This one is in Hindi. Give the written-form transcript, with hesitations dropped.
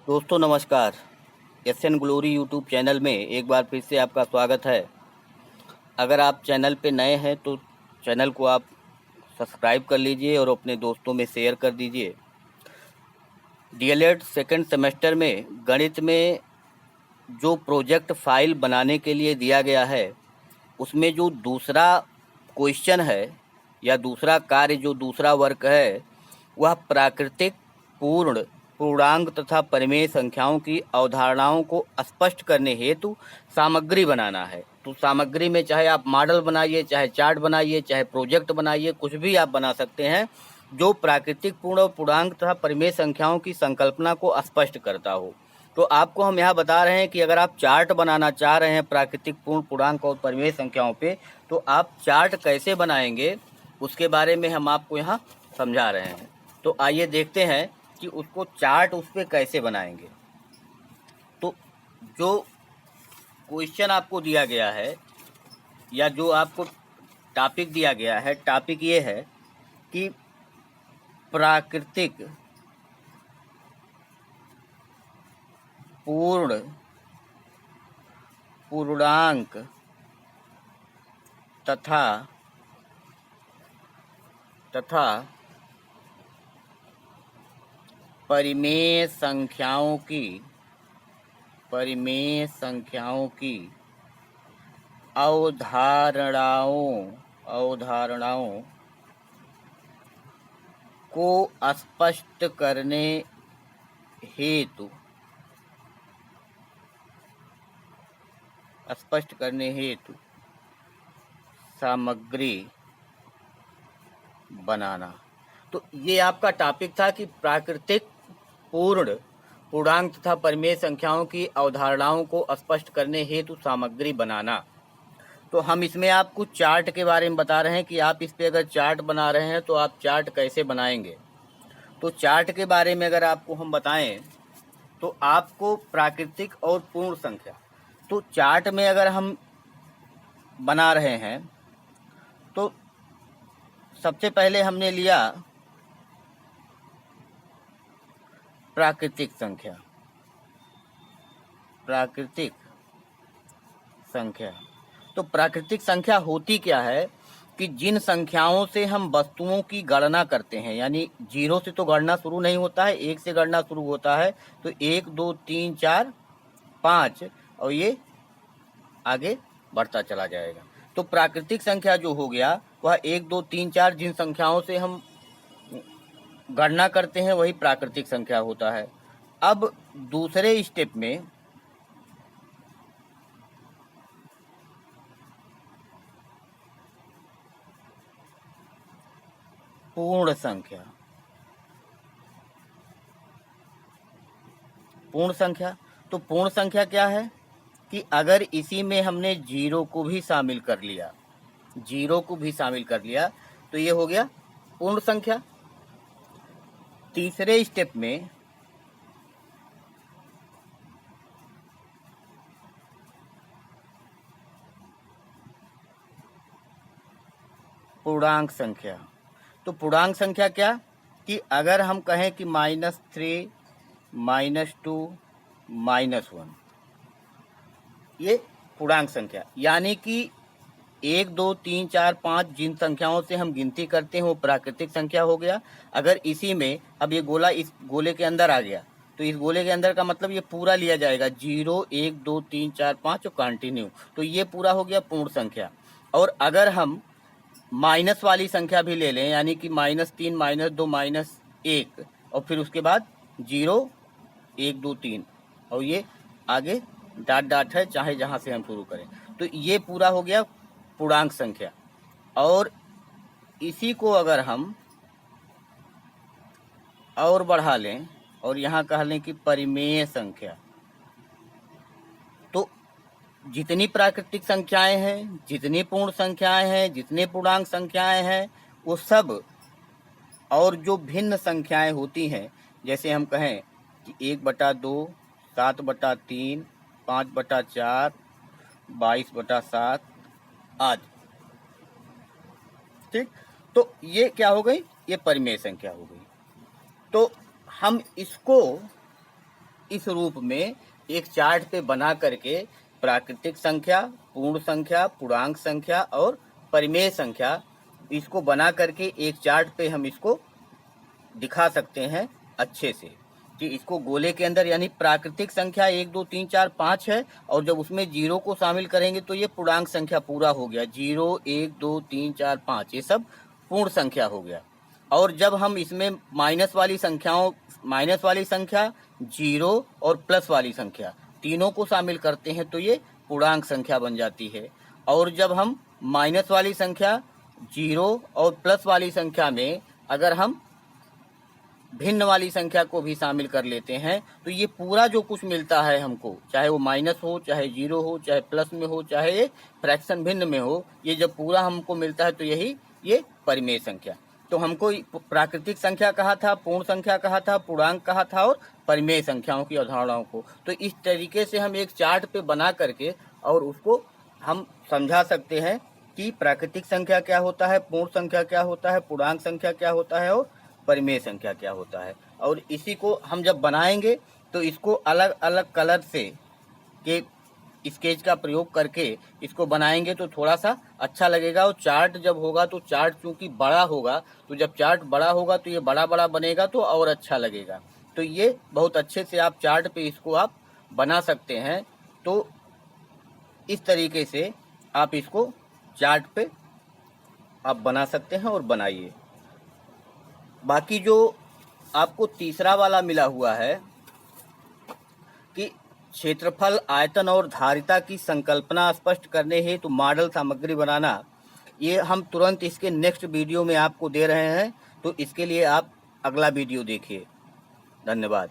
दोस्तों नमस्कार। एसएन ग्लोरी यूट्यूब चैनल में एक बार फिर से आपका स्वागत है। अगर आप चैनल पे नए हैं तो चैनल को आप सब्सक्राइब कर लीजिए और अपने दोस्तों में शेयर कर दीजिए। डीएलएड सेकंड सेमेस्टर में गणित में जो प्रोजेक्ट फाइल बनाने के लिए दिया गया है, उसमें जो दूसरा क्वेश्चन है या दूसरा कार्य, जो दूसरा वर्क है, वह प्राकृतिक, पूर्ण, पूर्णांक तथा परिमेय संख्याओं की अवधारणाओं को स्पष्ट करने हेतु सामग्री बनाना है। तो सामग्री में चाहे आप मॉडल बनाइए, चाहे चार्ट बनाइए, चाहे प्रोजेक्ट बनाइए, कुछ भी आप बना सकते हैं जो प्राकृतिक, पूर्ण और पूर्णांक तथा परिमेय संख्याओं की संकल्पना को स्पष्ट करता हो। तो आपको हम यहाँ बता रहे हैं कि अगर आप चार्ट बनाना चाह रहे हैं प्राकृतिक, पूर्ण, पूर्णांक और परिमेय संख्याओं पे, तो आप चार्ट कैसे बनाएंगे उसके बारे में हम आपको यहाँ समझा रहे हैं। तो आइए देखते हैं कि उसको चार्ट उस पर कैसे बनाएंगे। तो जो क्वेश्चन आपको दिया गया है या जो आपको टॉपिक दिया गया है, टॉपिक ये है कि प्राकृतिक, पूर्ण, पूर्णांक तथा परिमेय संख्याओं की अवधारणाओं को स्पष्ट करने हेतु सामग्री बनाना। तो ये आपका टॉपिक था कि प्राकृतिक, पूर्ण, पूर्णांक तथा परिमेय संख्याओं की अवधारणाओं को स्पष्ट करने हेतु सामग्री बनाना। तो हम इसमें आपको चार्ट के बारे में बता रहे हैं कि आप इस पे अगर चार्ट बना रहे हैं तो आप चार्ट कैसे बनाएंगे। तो चार्ट के बारे में अगर आपको हम बताएं तो आपको प्राकृतिक और पूर्ण संख्या, तो चार्ट में अगर हम बना रहे हैं तो सबसे पहले हमने लिया प्राकृतिक संख्या। तो प्राकृतिक संख्या होती क्या है कि जिन संख्याओं से हम वस्तुओं की गणना करते हैं, यानी 0 से तो गणना शुरू नहीं होता है, 1 से गणना शुरू होता है। तो 1 2 3 4 5 और ये आगे बढ़ता चला जाएगा। तो प्राकृतिक संख्या जो हो गया वह 1 2 3 4 जिन संख्याओं से हम गणना करते हैं वही प्राकृतिक संख्या होता है। अब दूसरे स्टेप में पूर्ण संख्या। तो पूर्ण संख्या क्या है कि अगर इसी में हमने 0 को भी शामिल कर लिया तो ये हो गया पूर्ण संख्या। तीसरे स्टेप में पूर्णांक संख्या। तो पूर्णांक संख्या क्या कि अगर हम कहें कि -3, -2, -1, ये पूर्णांक संख्या, यानी कि 1 2 3 4 5 जिन संख्याओं से हम गिनती करते हैं वो प्राकृतिक संख्या हो गया। अगर इसी में अब ये गोला इस गोले के अंदर आ गया तो इस गोले के अंदर का मतलब ये पूरा लिया जाएगा, 0 1 2 3 4 5 और कंटिन्यू, तो ये पूरा हो गया पूर्ण संख्या। और अगर हम माइनस वाली संख्या भी ले लें, यानी कि -3 -2 -1 और फिर उसके बाद 0 1 2 3 और ये आगे डॉट डॉट है, चाहे जहाँ से हम शुरू करें, तो ये पूरा हो गया पूर्णांक संख्या। और इसी को अगर हम और बढ़ा लें और यहाँ कह लें कि परिमेय संख्या, तो जितनी प्राकृतिक संख्याएं हैं, जितनी पूर्ण संख्याएं हैं, जितने पूर्णांक संख्याएं हैं, वो सब और जो भिन्न संख्याएं होती हैं, जैसे हम कहें कि 1/2, 7/3, 5/4, 22/7 आदि, ठीक। तो ये क्या हो गई, ये परिमेय संख्या हो गई। तो हम इसको इस रूप में एक चार्ट पे बना करके प्राकृतिक संख्या, पूर्ण संख्या, पूर्णांक संख्या और परिमेय संख्या, इसको बना करके एक चार्ट पे हम इसको दिखा सकते हैं अच्छे से कि इसको गोले के अंदर, यानी प्राकृतिक संख्या 1 2 3 4 5 है, और जब उसमें 0 को शामिल करेंगे तो ये पूर्णांक संख्या पूरा हो गया। 0 1 2 3 4 5 ये सब पूर्ण संख्या हो गया। और जब हम इसमें माइनस वाली संख्या, 0 और प्लस वाली संख्या तीनों को शामिल करते हैं तो ये पूर्णांक संख्या बन जाती है। और जब हम माइनस वाली संख्या, 0 और प्लस वाली संख्या में अगर हम भिन्न वाली संख्या को भी शामिल कर लेते हैं तो ये पूरा जो कुछ मिलता है हमको, चाहे वो माइनस हो, चाहे 0 हो, चाहे प्लस में हो, चाहे ये फ्रैक्शन भिन्न में हो, ये जब पूरा हमको मिलता है तो यही ये परिमेय संख्या। तो हमको प्राकृतिक संख्या कहा था, पूर्ण संख्या कहा था, पूर्णांक कहा था और परिमेय संख्याओं की अवधारणाओं को। तो इस तरीके से हम एक चार्ट पे बना करके और उसको हम समझा सकते हैं कि प्राकृतिक संख्या क्या होता है, पूर्ण संख्या क्या होता है, पूर्णांक संख्या क्या होता है और परिमेय संख्या क्या होता है। और इसी को हम जब बनाएंगे तो इसको अलग अलग कलर से के स्केच का प्रयोग करके इसको बनाएंगे तो थोड़ा सा अच्छा लगेगा। और चार्ट जब होगा तो चार्ट चूंकि बड़ा होगा, तो जब चार्ट बड़ा होगा तो ये बड़ा बड़ा बनेगा तो और अच्छा लगेगा। तो ये बहुत अच्छे से आप चार्ट पे इसको आप बना सकते हैं। तो इस तरीके से आप इसको चार्ट पे आप बना सकते हैं और बनाइए। बाकी जो आपको तीसरा वाला मिला हुआ है कि क्षेत्रफल, आयतन और धारिता की संकल्पना स्पष्ट करने हेतु मॉडल सामग्री बनाना, ये हम तुरंत इसके नेक्स्ट वीडियो में आपको दे रहे हैं, तो इसके लिए आप अगला वीडियो देखिए। धन्यवाद।